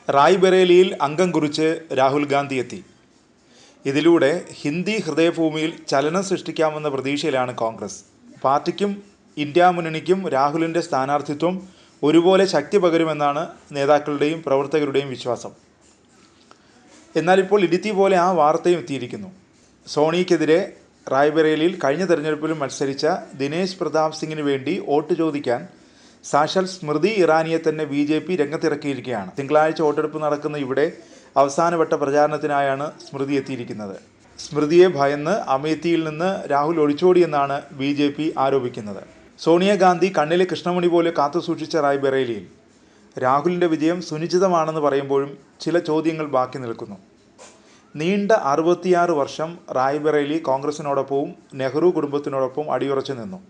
റായ്ബറേലിയിൽ അംഗം കുറിച്ച് രാഹുൽ ഗാന്ധി എത്തി. ഇതിലൂടെ ഹിന്ദി ഹൃദയഭൂമിയിൽ ചലനം സൃഷ്ടിക്കാമെന്ന പ്രതീക്ഷയിലാണ് കോൺഗ്രസ്. പാർട്ടിക്കും ഇന്ത്യ മുന്നണിക്കും രാഹുലിൻ്റെ സ്ഥാനാർത്ഥിത്വം ഒരുപോലെ ശക്തി പകരുമെന്നാണ് നേതാക്കളുടെയും പ്രവർത്തകരുടെയും വിശ്വാസം. എന്നാൽ ഇപ്പോൾ ഇടുത്തി പോലെ ആ വാർത്തയും എത്തിയിരിക്കുന്നു. സോണിക്കെതിരെ റായ്ബറേലിയിൽ കഴിഞ്ഞ തെരഞ്ഞെടുപ്പിലും മത്സരിച്ച ദിനേശ് പ്രതാപ് സിംഗിന് വേണ്ടി വോട്ട് ചോദിക്കാൻ സാക്ഷാൽ സ്മൃതി ഇറാനിയെ തന്നെ BJP രംഗത്തിറക്കിയിരിക്കുകയാണ്. തിങ്കളാഴ്ച വോട്ടെടുപ്പ് നടക്കുന്ന ഇവിടെ അവസാനവട്ട പ്രചാരണത്തിനായാണ് സ്മൃതി എത്തിയിരിക്കുന്നത്. സ്മൃതിയെ ഭയന്ന് അമേത്തിയിൽ നിന്ന് രാഹുൽ ഒളിച്ചോടിയെന്നാണ് BJP ആരോപിക്കുന്നത്. സോണിയാഗാന്ധി കണ്ണിലെ കൃഷ്ണമണി പോലെ കാത്തുസൂക്ഷിച്ച റായ്ബറേലിയിൽ രാഹുലിൻ്റെ വിജയം സുനിശ്ചിതമാണെന്ന് പറയുമ്പോഴും ചില ചോദ്യങ്ങൾ ബാക്കി നിൽക്കുന്നു. നീണ്ട 66 വർഷം റായ്ബറേലി കോൺഗ്രസിനോടൊപ്പവും നെഹ്റു കുടുംബത്തിനോടൊപ്പം അടിയുറച്ചു നിന്നു.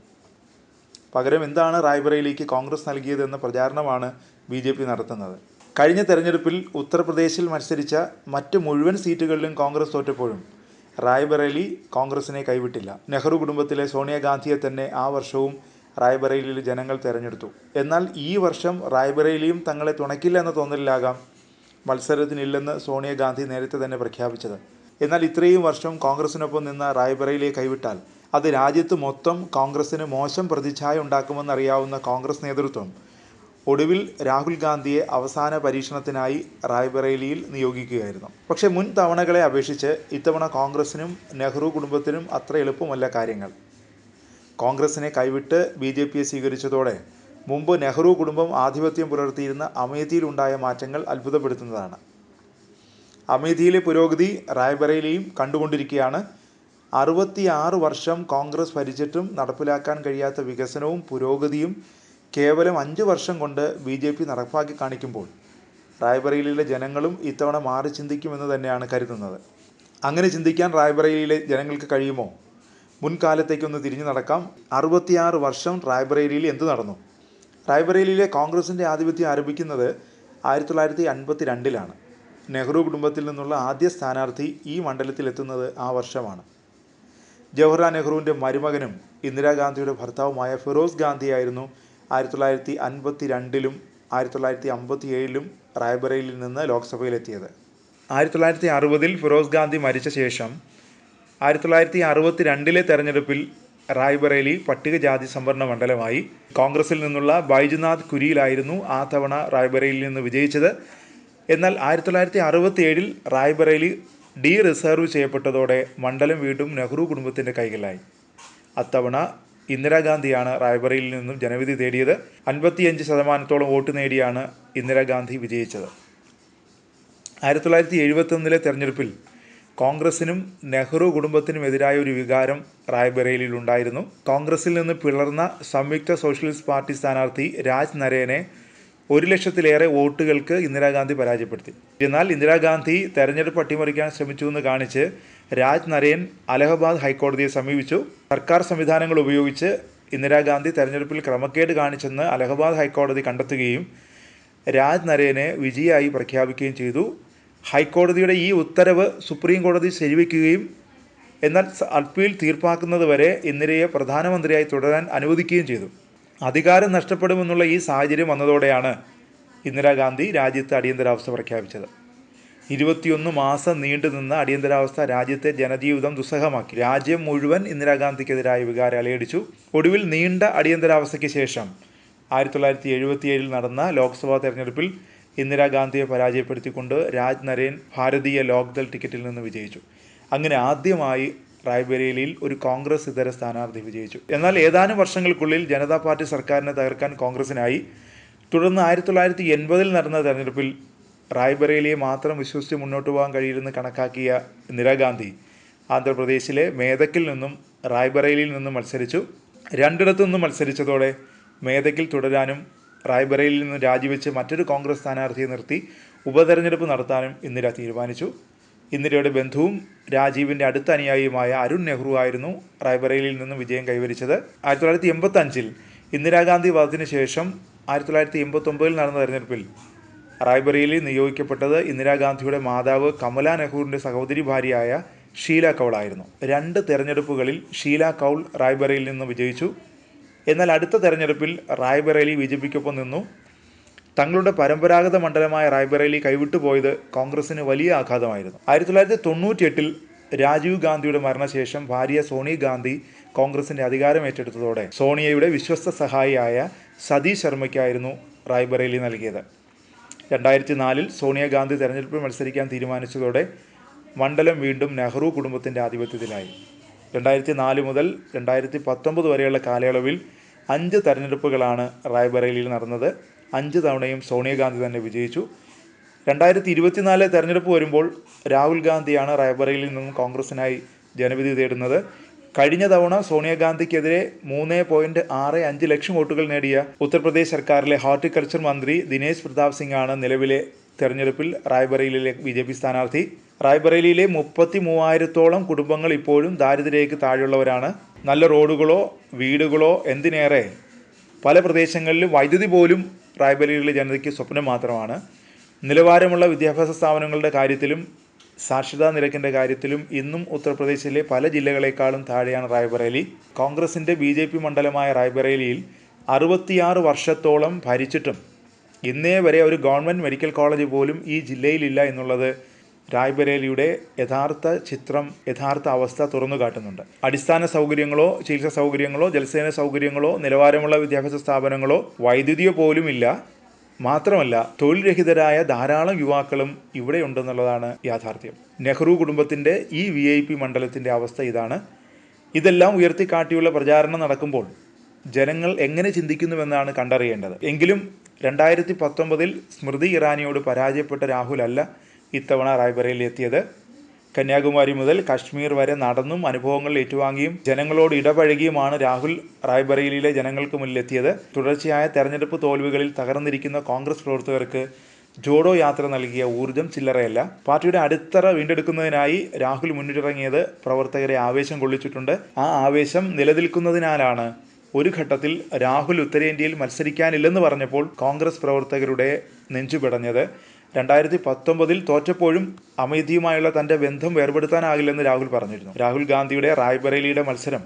പകരം എന്താണ് റായ്ബറേലിക്ക് കോൺഗ്രസ് നൽകിയതെന്ന പ്രചാരണമാണ് BJP നടത്തുന്നത്. കഴിഞ്ഞ തെരഞ്ഞെടുപ്പിൽ ഉത്തർപ്രദേശിൽ മത്സരിച്ച മറ്റ് മുഴുവൻ സീറ്റുകളിലും കോൺഗ്രസ് തോറ്റപ്പോഴും റായ്ബറേലി കോൺഗ്രസിനെ കൈവിട്ടില്ല. നെഹ്റു കുടുംബത്തിലെ സോണിയാഗാന്ധിയെ തന്നെ ആ വർഷവും റായ്ബറേലിയിൽ ജനങ്ങൾ തെരഞ്ഞെടുത്തു. എന്നാൽ ഈ വർഷം റായ്ബറേലിയും തങ്ങളെ തുണയ്ക്കില്ല എന്ന തോന്നലിലാകാം മത്സരത്തിനില്ലെന്ന് സോണിയാഗാന്ധി നേരത്തെ തന്നെ പ്രഖ്യാപിച്ചത്. എന്നാൽ ഇത്രയും വർഷം കോൺഗ്രസിനൊപ്പം നിന്ന റായ്ബറേലിയെ കൈവിട്ടാൽ അത് രാജ്യത്ത് മൊത്തം കോൺഗ്രസിന് മോശം പ്രതിച്ഛായ ഉണ്ടാക്കുമെന്നറിയാവുന്ന കോൺഗ്രസ് നേതൃത്വം ഒടുവിൽ രാഹുൽ ഗാന്ധിയെ അവസാന പരീക്ഷണത്തിനായി റായ്ബറേലിയിൽ നിയോഗിക്കുകയായിരുന്നു. പക്ഷേ മുൻ തവണകളെ അപേക്ഷിച്ച് ഇത്തവണ കോൺഗ്രസിനും നെഹ്റു കുടുംബത്തിനും അത്ര എളുപ്പമല്ല കാര്യങ്ങൾ. കോൺഗ്രസിനെ കൈവിട്ട് BJPയെ സ്വീകരിച്ചതോടെ മുമ്പ് നെഹ്റു കുടുംബം ആധിപത്യം പുലർത്തിയിരുന്ന അമേത്തിയിലുണ്ടായ മാറ്റങ്ങൾ അത്ഭുതപ്പെടുത്തുന്നതാണ്. അമേത്തിയിലെ പുരോഗതി റായ്ബറേലിയും കണ്ടുകൊണ്ടിരിക്കുകയാണ്. 66 വർഷം കോൺഗ്രസ് ഭരിച്ചിട്ടും നടപ്പിലാക്കാൻ കഴിയാത്ത വികസനവും പുരോഗതിയും കേവലം 5 വർഷം കൊണ്ട് BJP നടപ്പാക്കി കാണിക്കുമ്പോൾ റായ്ബറേലിയിലെ ജനങ്ങളും ഇത്തവണ മാറി ചിന്തിക്കുമെന്ന് തന്നെയാണ് കരുതുന്നത്. അങ്ങനെ ചിന്തിക്കാൻ റായ്ബറേലിയിലെ ജനങ്ങൾക്ക് കഴിയുമോ? മുൻകാലത്തേക്കൊന്ന് തിരിഞ്ഞു നടക്കാം. 66 വർഷം റായ്ബറേലിയിൽ എന്ത് നടന്നു? റായ്ബറേലിയിലെ കോൺഗ്രസിൻ്റെ ആധിപത്യം ആരംഭിക്കുന്നത് 1952-ലാണ്. നെഹ്റു കുടുംബത്തിൽ നിന്നുള്ള ആദ്യ സ്ഥാനാർത്ഥി ഈ മണ്ഡലത്തിലെത്തുന്നത് ആ വർഷമാണ്. ജവഹർലാൽ നെഹ്റുവിൻ്റെ മരുമകനും ഇന്ദിരാഗാന്ധിയുടെ ഭർത്താവുമായ ഫിറോസ് ഗാന്ധിയായിരുന്നു 1952-ലും 1957-ലും റായ്ബറേലിയിൽ നിന്ന് ലോക്സഭയിലെത്തിയത്. 1960-ൽ ഫിറോസ് ഗാന്ധി മരിച്ച ശേഷം 1962-ലെ തെരഞ്ഞെടുപ്പിൽ റായ്ബറേലി പട്ടികജാതി സംവരണ മണ്ഡലമായി. കോൺഗ്രസിൽ നിന്നുള്ള ബൈജുനാഥ് കുരിയിലായിരുന്നു ആ തവണ റായ്ബറേലിയിൽ നിന്ന് വിജയിച്ചത്. എന്നാൽ 1967-ൽ റായ്ബറേലി റിസർവ് ചെയ്യപ്പെട്ടതോടെ മണ്ഡലം വീണ്ടും നെഹ്റു കുടുംബത്തിൻ്റെ കൈകളിലായി. അത്തവണ ഇന്ദിരാഗാന്ധിയാണ് റായ്ബറേലിയിൽ നിന്നും ജനവിധി തേടിയത്. 55% വോട്ട് നേടിയാണ് ഇന്ദിരാഗാന്ധി വിജയിച്ചത്. 1971-ലെ തെരഞ്ഞെടുപ്പിൽ കോൺഗ്രസിനും നെഹ്റു കുടുംബത്തിനുമെതിരായ ഒരു വികാരം റായ്ബറേലിയിലുണ്ടായിരുന്നു. കോൺഗ്രസിൽ നിന്ന് പിളർന്ന സംയുക്ത സോഷ്യലിസ്റ്റ് പാർട്ടി സ്ഥാനാർത്ഥി രാജ് നരേനെ 1,00,000-ലേറെ വോട്ടുകൾക്ക് ഇന്ദിരാഗാന്ധി പരാജയപ്പെടുത്തി. എന്നാൽ ഇന്ദിരാഗാന്ധി തെരഞ്ഞെടുപ്പ് അട്ടിമറിക്കാൻ ശ്രമിച്ചുവെന്ന് കാണിച്ച് രാജ് നരേൻ അലഹബാദ് ഹൈക്കോടതിയെ സമീപിച്ചു. സർക്കാർ സംവിധാനങ്ങൾ ഉപയോഗിച്ച് ഇന്ദിരാഗാന്ധി തെരഞ്ഞെടുപ്പിൽ ക്രമക്കേട് കാണിച്ചെന്ന് അലഹബാദ് ഹൈക്കോടതി കണ്ടെത്തുകയും രാജ് നരേനെ വിജയിയായി പ്രഖ്യാപിക്കുകയും ചെയ്തു. ഹൈക്കോടതിയുടെ ഈ ഉത്തരവ് സുപ്രീം കോടതി ശരിവയ്ക്കുകയും എന്നാൽ അപ്പീൽ തീർപ്പാക്കുന്നതുവരെ ഇന്ദിരയെ പ്രധാനമന്ത്രിയായി തുടരാൻ അനുവദിക്കുകയും ചെയ്തു. അധികാരം നഷ്ടപ്പെടുമെന്നുള്ള ഈ സാഹചര്യം വന്നതോടെയാണ് ഇന്ദിരാഗാന്ധി രാജ്യത്ത് അടിയന്തരാവസ്ഥ പ്രഖ്യാപിച്ചത്. 21 മാസം നീണ്ടുനിന്ന അടിയന്തരാവസ്ഥ രാജ്യത്തെ ജനജീവിതം ദുസ്സഹമാക്കി. രാജ്യം മുഴുവൻ ഇന്ദിരാഗാന്ധിക്കെതിരായ വികാരം അലയടിച്ചു. ഒടുവിൽ നീണ്ട അടിയന്തരാവസ്ഥയ്ക്ക് ശേഷം 1977-ൽ നടന്ന ലോക്സഭാ തെരഞ്ഞെടുപ്പിൽ ഇന്ദിരാഗാന്ധിയെ പരാജയപ്പെടുത്തിക്കൊണ്ട് രാജ് നരേൻ ഭാരതീയ ലോക്ദൾ ടിക്കറ്റിൽ നിന്ന് വിജയിച്ചു. അങ്ങനെ ആദ്യമായി റായ്ബറേലിയിൽ ഒരു കോൺഗ്രസ് ഇതര സ്ഥാനാർത്ഥി വിജയിച്ചു. എന്നാൽ ഏതാനും വർഷങ്ങൾക്കുള്ളിൽ ജനതാ പാർട്ടി സർക്കാരിനെ തകർക്കാൻ കോൺഗ്രസിനായി. തുടർന്ന് 1980-ൽ നടന്ന തെരഞ്ഞെടുപ്പിൽ റായ്ബറേലിയെ മാത്രം വിശ്വസിച്ച് മുന്നോട്ട് പോകാൻ കഴിയില്ലെന്ന് കണക്കാക്കിയ ഇന്ദിരാഗാന്ധി ആന്ധ്രാപ്രദേശിലെ മേദക്കിൽ നിന്നും റായ്ബറേലിയിൽ നിന്നും മത്സരിച്ചു. രണ്ടിടത്തു നിന്നും മത്സരിച്ചതോടെ മേദക്കിൽ തുടരാനും റായ്ബറേലിയിൽ നിന്ന് രാജിവെച്ച് മറ്റൊരു കോൺഗ്രസ് സ്ഥാനാർത്ഥിയെ നിർത്തി ഉപതെരഞ്ഞെടുപ്പ് നടത്താനും ഇന്ദിര തീരുമാനിച്ചു. ഇന്ദിരയുടെ ബന്ധുവും രാജീവിൻ്റെ അടുത്ത അനുയായിയുമായ അരുൺ നെഹ്റു ആയിരുന്നു റായ്ബറേലിയിൽ നിന്നും വിജയം കൈവരിച്ചത്. 1985-ൽ ഇന്ദിരാഗാന്ധി വധത്തിന് ശേഷം 1989-ൽ നടന്ന തെരഞ്ഞെടുപ്പിൽ റായ്ബറേലിയിൽ നിയോഗിക്കപ്പെട്ടത് ഇന്ദിരാഗാന്ധിയുടെ മാതാവ് കമല നെഹ്റുവിൻ്റെ സഹോദരി ഭാര്യയായ ഷീല കൗളായിരുന്നു. 2 തെരഞ്ഞെടുപ്പുകളിൽ ഷീല കൗൾ റായ്ബറേലിയിൽ നിന്ന് വിജയിച്ചു. എന്നാൽ അടുത്ത തെരഞ്ഞെടുപ്പിൽ റായ്ബറേലി BJPക്കൊപ്പം നിന്നു. തങ്ങളുടെ പരമ്പരാഗത മണ്ഡലമായ റായ്ബറേലി കൈവിട്ടുപോയത് കോൺഗ്രസിന് വലിയ ആഘാതമായിരുന്നു. 1998 രാജീവ് ഗാന്ധിയുടെ മരണശേഷം ഭാര്യ സോണിയ ഗാന്ധി കോൺഗ്രസിന്റെ അധികാരം ഏറ്റെടുത്തതോടെ സോണിയയുടെ വിശ്വസ്ത സഹായിയായ സതീഷ് ശർമ്മയ്ക്കായിരുന്നു റായ്ബറേലി നൽകിയത്. 2004 സോണിയാഗാന്ധി തെരഞ്ഞെടുപ്പിൽ മത്സരിക്കാൻ തീരുമാനിച്ചതോടെ മണ്ഡലം വീണ്ടും നെഹ്റു കുടുംബത്തിൻ്റെ ആധിപത്യത്തിലായി. 2004 മുതൽ 2019 വരെയുള്ള കാലയളവിൽ 5 തെരഞ്ഞെടുപ്പുകളാണ് റായ്ബറേലിയിൽ നടന്നത്. 5 തവണയും സോണിയാഗാന്ധി തന്നെ വിജയിച്ചു. 2024 തെരഞ്ഞെടുപ്പ് വരുമ്പോൾ രാഹുൽ ഗാന്ധിയാണ് റായ്ബറേലിയിൽ നിന്നും കോൺഗ്രസിനായി ജനവിധി തേടുന്നത്. കഴിഞ്ഞ തവണ സോണിയാഗാന്ധിക്കെതിരെ 3.65 ലക്ഷം വോട്ടുകൾ നേടിയ ഉത്തർപ്രദേശ് സർക്കാരിലെ ഹോർട്ടിക്കൾച്ചർ മന്ത്രി ദിനേശ് പ്രതാപ് സിംഗ് ആണ് നിലവിലെ തെരഞ്ഞെടുപ്പിൽ റായ്ബറേലിയിലെ BJP സ്ഥാനാർത്ഥി. റായ്ബറേലിയിലെ 33,000-ഓളം കുടുംബങ്ങൾ ഇപ്പോഴും ദാരിദ്ര്യരേഖയ്ക്ക് താഴെയുള്ളവരാണ്. നല്ല റോഡുകളോ വീടുകളോ എന്തിനേറെ പല പ്രദേശങ്ങളിലും വൈദ്യുതി പോലും റായ്ബറേലിയിലെ ജനതയ്ക്ക് സ്വപ്നം മാത്രമാണ്. നിലവാരമുള്ള വിദ്യാഭ്യാസ സ്ഥാപനങ്ങളുടെ കാര്യത്തിലും സാക്ഷരതാ നിരക്കിൻ്റെ കാര്യത്തിലും ഇന്നും ഉത്തർപ്രദേശിലെ പല ജില്ലകളെക്കാളും താഴെയാണ് റായ്ബറേലി. കോൺഗ്രസിൻ്റെ BJP മണ്ഡലമായ റായ്ബറേലിയിൽ 66 വർഷത്തോളം ഭരിച്ചിട്ടും ഇന്നേ വരെ ഒരു ഗവൺമെൻറ് മെഡിക്കൽ കോളേജ് പോലും ഈ ജില്ലയിലില്ല എന്നുള്ളത് റായ്ബറേലിയുടെ യഥാർത്ഥ അവസ്ഥ തുറന്നു കാട്ടുന്നുണ്ട്. അടിസ്ഥാന സൗകര്യങ്ങളോ ചികിത്സാ സൗകര്യങ്ങളോ ജലസേന സൗകര്യങ്ങളോ നിലവാരമുള്ള വിദ്യാഭ്യാസ സ്ഥാപനങ്ങളോ വൈദ്യുതിയോ പോലുമില്ല. മാത്രമല്ല തൊഴിൽ രഹിതരായ ധാരാളം യുവാക്കളും ഇവിടെയുണ്ടെന്നുള്ളതാണ് യാഥാർത്ഥ്യം. നെഹ്റു കുടുംബത്തിൻ്റെ ഈ VIP മണ്ഡലത്തിൻ്റെ അവസ്ഥ ഇതാണ്. ഇതെല്ലാം ഉയർത്തിക്കാട്ടിയുള്ള പ്രചാരണം നടക്കുമ്പോൾ ജനങ്ങൾ എങ്ങനെ ചിന്തിക്കുന്നുവെന്നാണ് കണ്ടറിയേണ്ടത്. എങ്കിലും 2019 സ്മൃതി ഇറാനിയോട് പരാജയപ്പെട്ട രാഹുൽ അല്ല ഇത്തവണ റായ്ബറേലിയിൽ എത്തിയത്. കന്യാകുമാരി മുതൽ കശ്മീർ വരെ നടന്നും അനുഭവങ്ങൾ ഏറ്റുവാങ്ങിയും ജനങ്ങളോട് ഇടപഴകിയുമാണ് രാഹുൽ റായ്ബറേലിയിലെ ജനങ്ങൾക്ക് മുന്നിലെത്തിയത്. തുടർച്ചയായ തെരഞ്ഞെടുപ്പ് തോൽവികളിൽ തകർന്നിരിക്കുന്ന കോൺഗ്രസ് പ്രവർത്തകർക്ക് ജോഡോ യാത്ര നൽകിയ ഊർജ്ജം ചില്ലറയല്ല. പാർട്ടിയുടെ അടിത്തറ വീണ്ടെടുക്കുന്നതിനായി രാഹുൽ മുന്നിട്ടിറങ്ങിയത് പ്രവർത്തകരെ ആവേശം കൊള്ളിച്ചിട്ടുണ്ട്. ആ ആവേശം നിലനിൽക്കുന്നതിനാലാണ് ഒരു ഘട്ടത്തിൽ രാഹുൽ ഉത്തരേന്ത്യയിൽ മത്സരിക്കാനില്ലെന്ന് പറഞ്ഞപ്പോൾ കോൺഗ്രസ് പ്രവർത്തകരുടെ നെഞ്ചു പിടഞ്ഞത്. 2019 തോറ്റപ്പോഴും അമേഠിയുമായുള്ള തൻ്റെ ബന്ധം വേർപെടുത്താനാകില്ലെന്ന് രാഹുൽ പറഞ്ഞിരുന്നു. രാഹുൽ ഗാന്ധിയുടെ റായ്ബറേലിയുടെ മത്സരം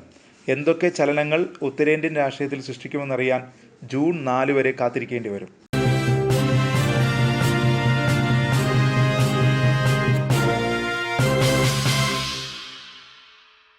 എന്തൊക്കെ ചലനങ്ങൾ ഉത്തരേന്ത്യൻ രാഷ്ട്രീയത്തിൽ സൃഷ്ടിക്കുമെന്നറിയാൻ ജൂൺ 4 വരെ കാത്തിരിക്കേണ്ടി വരും.